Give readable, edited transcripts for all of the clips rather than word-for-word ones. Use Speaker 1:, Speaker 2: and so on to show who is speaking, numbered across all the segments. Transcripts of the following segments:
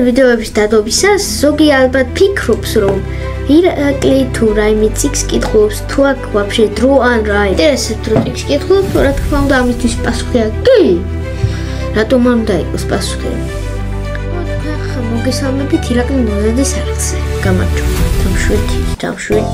Speaker 1: ვიდეოების დადობისას ზოგი ალბათ ფიქრობს, რომ ირაკლი თუ რაიმე წიგნს კითხულობს, თუ აქ ვაფშე დრო ან რა ინტერესებს დრო წიგნს კითხულობს, რა თქმა უნდა ამისთვის პასუხია კი. რატომ არ უნდა იყოს პასუხი? მოგესალმებით ირაკლი ნოზაძის არხზე. გამარჯობა. დამშვიდ.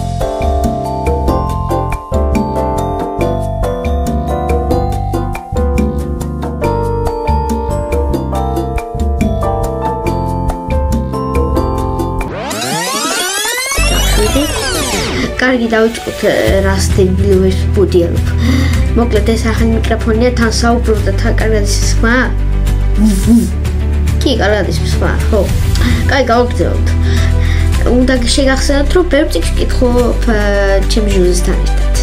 Speaker 1: კარგი დავიწყოთ რას დებილოს ბუდიალობ. მოკლედ ეს ახალი მიკროფონია თან საუბრობ და თან კარგად ისხმა. კი, კარგად ისხმა, ხო. კაი, გავაგრძელოთ. უნდა შეგახსენოთ, რომ ბევრ წიგნს ვკითხულობ ჩემი ჟურნალისტთან ერთად.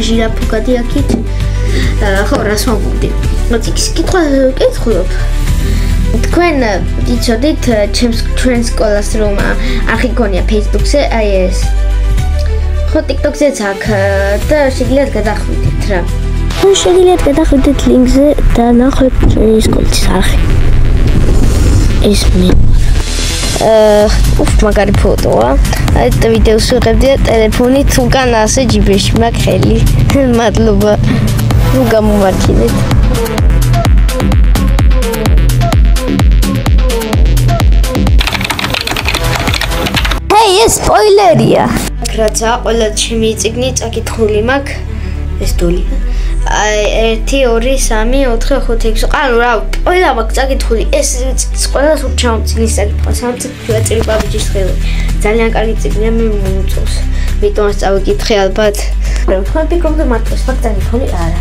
Speaker 1: ჟირაფა გადიაკით. ხო, რას ვამბობდი? წიგნს ვკითხულობ. თქვენ იცოდით ჩვენ სკოლას რომ არ გიქონია Facebook-ზე, აი ეს. ხო, TikTok-ზეც აქვს და შეგიძლიათ გადახვიდეთ რა. ხო, შეგიძლიათ გადახვიდეთ ლინკზე და ნახოთ ჩვენი სკოლის არხი. ეს მე. მაგარი ფოტოა. აი და ვიდეოს ვიღებდი და ტელეფონით უკან ასე ჯიბეში მაქვს ხელი. მადლობა. ნუ გამომართინეთ. ეს სპოილერია. რაცა ყველა ჩემი წიგნი წაკითხული მაქვს. ეს დოლია. აი 1 2 3 4 5 6 ანუ რა ყველა მაქვს წაკითხული. ეს ყველას ურჩევ წიგნის წაკითხვა. სამწიფია წელი ბაბიჯის ხელი. ძალიან კარგი წიგნია მე მომწონს. მიტომაც წავიკითხე ალბათ. რა ფიქრობ და მარტო ფაქტანი ხოლმე არა.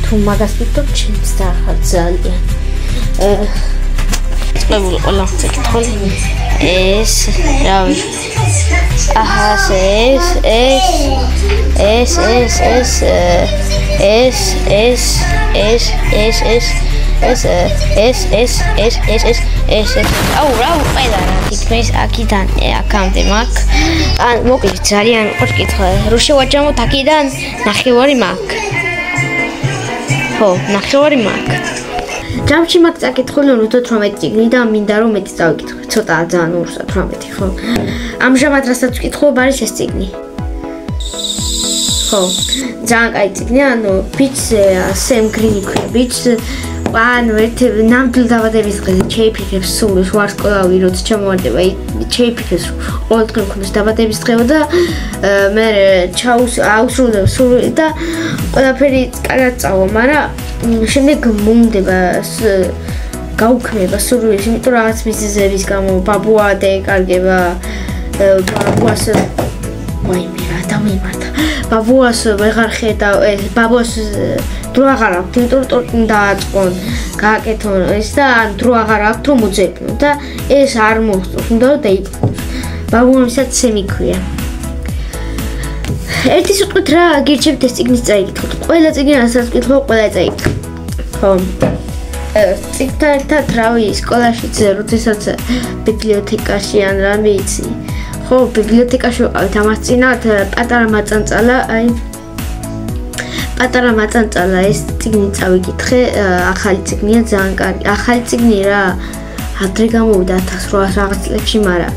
Speaker 1: თუ მაგას ვიქნებ ჩემს დახარ ძალიან. წვებული ყველა წაკითხული. ეს რავი აუ რა ყველა რა თითქმის აქიდან აკაუნტი მაქვს ან მოკლედ ძალიან უყვარს კითხვა რო შევაჯამოთ აქიდან ნახევარი მაქვს ხო ნახევარი მაქვს ჯამში მაქვს წაკითხული 18 წიგნი და მინდა რომ მეტი წავიკითხო. ცოტა ძალიან 18, ხო? ამჟამად რასაც ვკითხულობ არის ეს წიგნი. ხო, ძალიან კაი წიგნია, ანუ ბიჭზე სემ გრინი ქვია, ბიჭს ანუ ერთი ნამდვილ დაბადების დღეზე შეიფიქრებს სულ ვარსკვლავი როცა ჩამოვარდება, შეიფიქრებს ყოველდღე მქონდეს დაბადების დღეო და მე აუსრულებს სული და ყველაფერი კარგად წავა, მაგრამ შემდეგ მომდება გაუქმება სურვილის, იმიტომ რაღაც მიზეზების გამო ბაბუა დეკარგება, ბაბუას ვაიმე რა დამემართა. ბაბუას ვეღარ ხედა, ბაბუას დრო აღარ აქვს, იმიტომ დააწყონ, გააკეთონ ეს და დრო აღარ აქვს რომ მოძებნო და ეს არ მოხდოს, უნდა რომ დაიწყოს. ბაბუამისაც სემი ქვია. ერთი სიტყვით რა გირჩევთ ეს წიგნის წაიკითხოთ. ყველა წიგნი რასაც ვკითხო, ყველა წაიკითხო. ხო. წიგნთან ერთად რავი სკოლაშიც როდესაც ბიბლიოთეკაში ან რამე იცი. ხო, ბიბლიოთეკაში ვიყავით ამას წინათ პატარა მაწანწალა, აი პატარა მაწანწალა ეს წიგნი წავიკითხე, ახალი წიგნია ძალიან კარგი. ახალი წიგნი რა ადრე გამოვიდა 1800 რაღაც წლებში, მაგრამ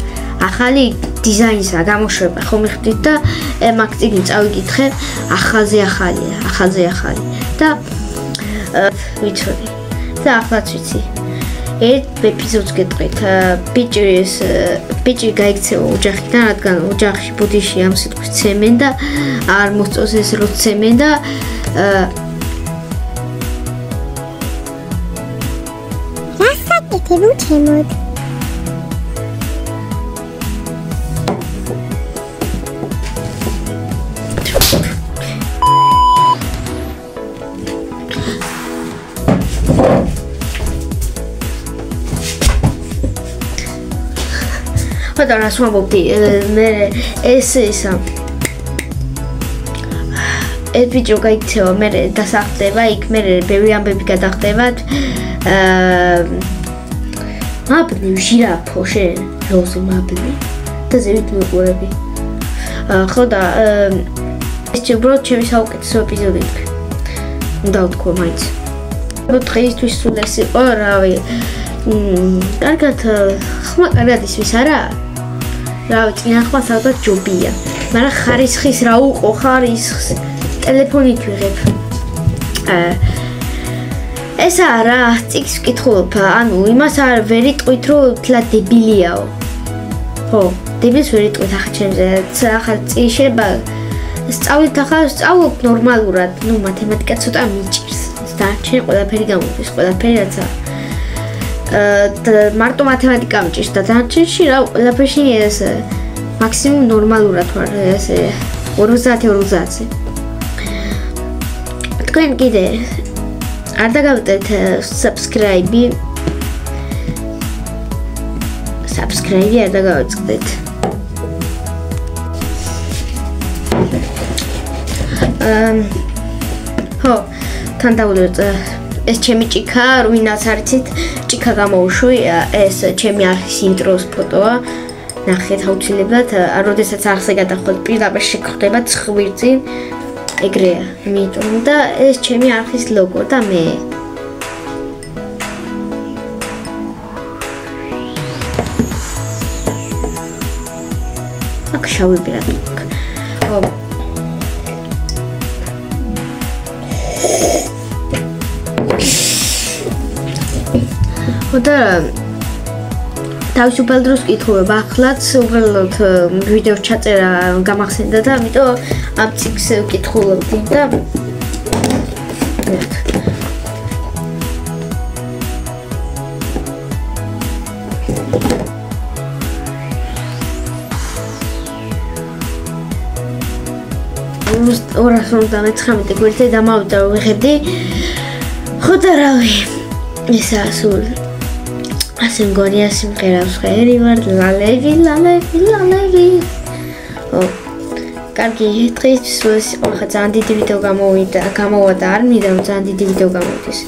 Speaker 1: ახალი დიზაინსა გამოშვება ხო მიხვდით და მაგ წიგნი წავიკითხე, ახალზე ახალი და ვიცოდი და ახლაც ვიცი. ერთ ეპიზოდს გეტყვით, ბიჭი გაიქცევა ოჯახიდან, რადგან ოჯახში ბუდიში ამ სიტყვის ცემენ და არ მოსწონს ეს რო ცემენ და
Speaker 2: გასაკეთებ უჩემოდ.
Speaker 1: და რას ვამბობდი მე ეს ბიჭო გაიქცევა მე დასახდება იქ მე ბევრი ამბები გადახდებათ მაბნი ჟირაფო შენ როზე მაბნი და ზევით მიყურები ხო და ეს უბრალოდ ჩემი საუკეთესო ეპიზოდი უნდა ვთქვა მაინც. დღეისთვის სულ ეს იყო, რავი. კარგად ხმა კარგად ისვის არა? რავი, წინახმას ალბათ ჯობია. მაგრამ ხარისხის რა უყო ხარისხს? ტელეფონით ვიღებ. ეს არა, წიგს ვკითხულობ, ანუ იმას არ ვერ იტყვით, რომ თლა დებილიაო. ხო, დებილს ვერ იტყვით ახლა ჩემზე. ახლა შეიძლება სწავლით ახლა სწავლობ ნორმალურად, ნუ მათემატიკა ცოტა მიჭირს. დარჩენ ყველაფერი გამოდის, ყველაფერი რაცა მარტო მათემატიკა მიჭირს და დარჩენში რა ყველაფერში ეს მაქსიმუმ ნორმალურად ვარ ესე 50-50-ზე. თქვენ კიდე არ დაგავდეთ subscribe არ დაგავიწყდეთ. ხო, თან დავუდოთ ეს ჩემი ჭიქა, ვინაც არ იცით, ჭიქა გამოუშვი, ეს ჩემი არხის ინტროს ფოტოა. ნახეთ აუცილებლად, როდესაც არხზე გადახვალთ, პირდაპირ შეგხვდება ცხვირწი. ეგრეა, იმიტომ და ეს ჩემი არხის ლოგო და მე. აქ შავი პირად. ხო. და თავისუფალ დროს კითხულობ, ახლაც უბრალოდ ვიდეოს ჩაწერა გამახსენდა და ამიტომ ამ ციკს ვკითხულობდი და ორასორმოცდამეცხრამეტე გვერდზე დამავიდა რომ ვიღებდი. ხო და რავი, ესაა სულ ასე მგონია სიმღერა ვსხერი ვარ ლალევი. ო, კარგი, დღეისთვის იყო ხა ძალიან დიდი ვიდეო გამოვა და არ მინდა რომ ძალიან დიდი ვიდეო გამოვიდეს.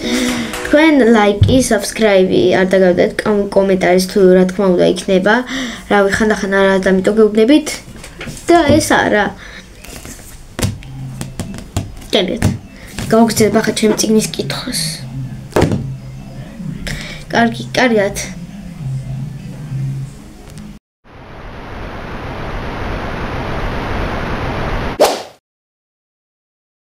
Speaker 1: თქვენ ლაიკი, subscribe არ დაგავდეთ, კომენტარის თუ რა თქმა უნდა იქნება. რავი, ხანდახან არა და ამიტომ გეუბნებით და ეს არა. კეთილ. გავგზავნე ახლა ჩემი წიგნის კითხვას. კარგი, კარგად.